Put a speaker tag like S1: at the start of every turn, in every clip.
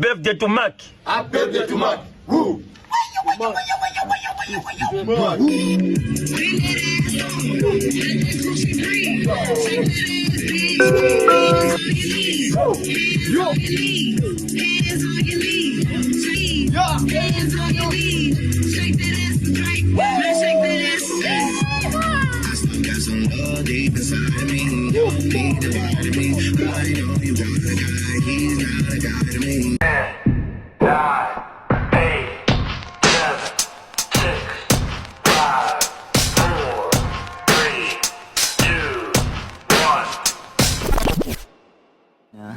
S1: birthday to Mark.
S2: Happy birthday to Mark. Woo!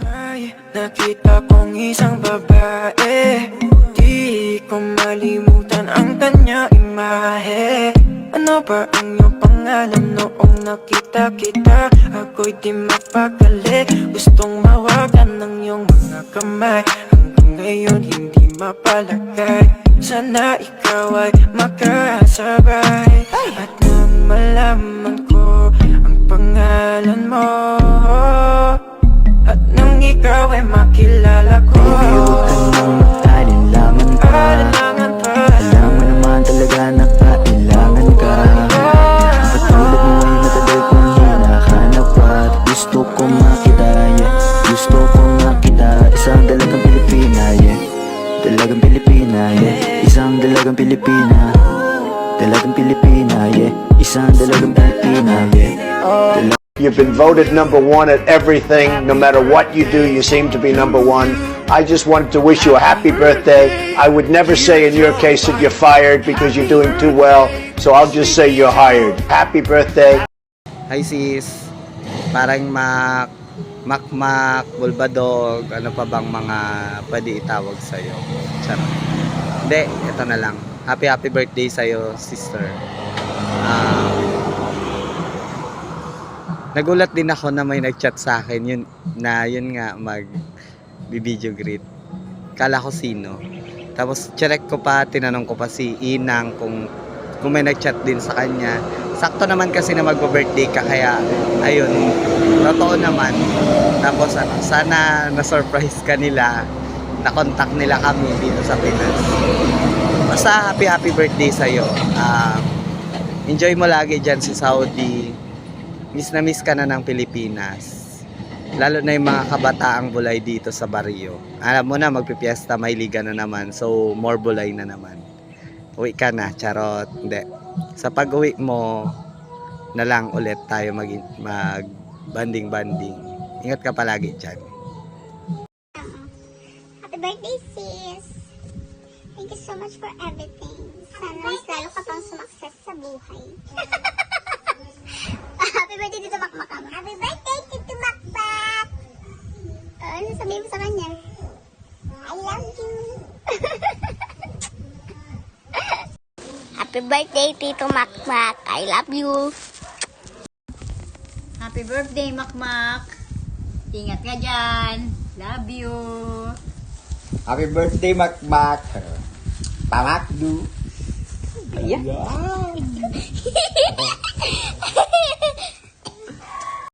S3: Ay, nakita kong isang babae, di ko malimutan ang kanya imahe. Ano ba ang iyong pangalan noong nakita kita? Ako'y di mapakali, gustong mawagan ng iyong mga kamay. Hanggang ngayon hindi mapalagay, sana ikaw ay makasabay. At nang malaman ko ang pangalan mo, at nang ikaw ay makilala ko,
S4: huwag ka nang mag-alinlangan pa. Alam mo naman talaga na kailangan ka. Katulad mo ay matagal kong hinahanap at gusto ko makita, yeah. Gusto ko makita isang dalagang Pilipina, yeah. Dalagang Pilipina, yeah. Isang dalagang Pilipina. Dalagang Pilipina, yeah. Isang dalagang Pilipina, yeah.
S5: You've been voted number one at everything. No matter what you do, you seem to be number one. I just wanted to wish you a happy birthday. I would never say in your case that you're fired because you're doing too well. So I'll just say you're hired. Happy birthday.
S6: Hi sis, parang Makmak, Bulbadog, ano pa bang mga pwede itawag sa'yo? Charot. Hindi, ito na lang. Happy birthday sa'yo, sister. Nagulat din ako na may nag-chat sa akin yun nga mag-video greet. Kala ko sino. Tapos check ko pa, tinanong ko pa si Inang kung may nag-chat din sa kanya. Sakto naman kasi na magbo-birthday ka, kaya ayun, totoo naman. Tapos sana na-surprise ka nila, na-contact nila kami dito sa Pinas. Basta happy birthday sa'yo. Enjoy mo lagi dyan sa Saudi. Miss na miss ka na ng Pilipinas. Lalo na yung mga kabataang bulay dito sa baryo. Alam mo na, magpipiesta, may liga na naman. So, more bulay na naman. Uwi ka na, charot. Hindi. Sa pag-uwi mo, na lang ulit tayo mag-banding-banding. Ingat ka palagi dyan.
S7: Happy birthday, sis! Thank you so much for everything. Sana mas lalo ka pang sumakses sa buhay. Happy birthday, Tito Makmak! Happy birthday, Tito Makmak! Ano sabihin mo sa kanya? I love you! Happy birthday, Tito Makmak! I love you!
S8: Happy birthday, Makmak! Ingat ka dyan! Love you!
S9: Happy birthday, Makmak! Pamakdu!
S8: Ayan!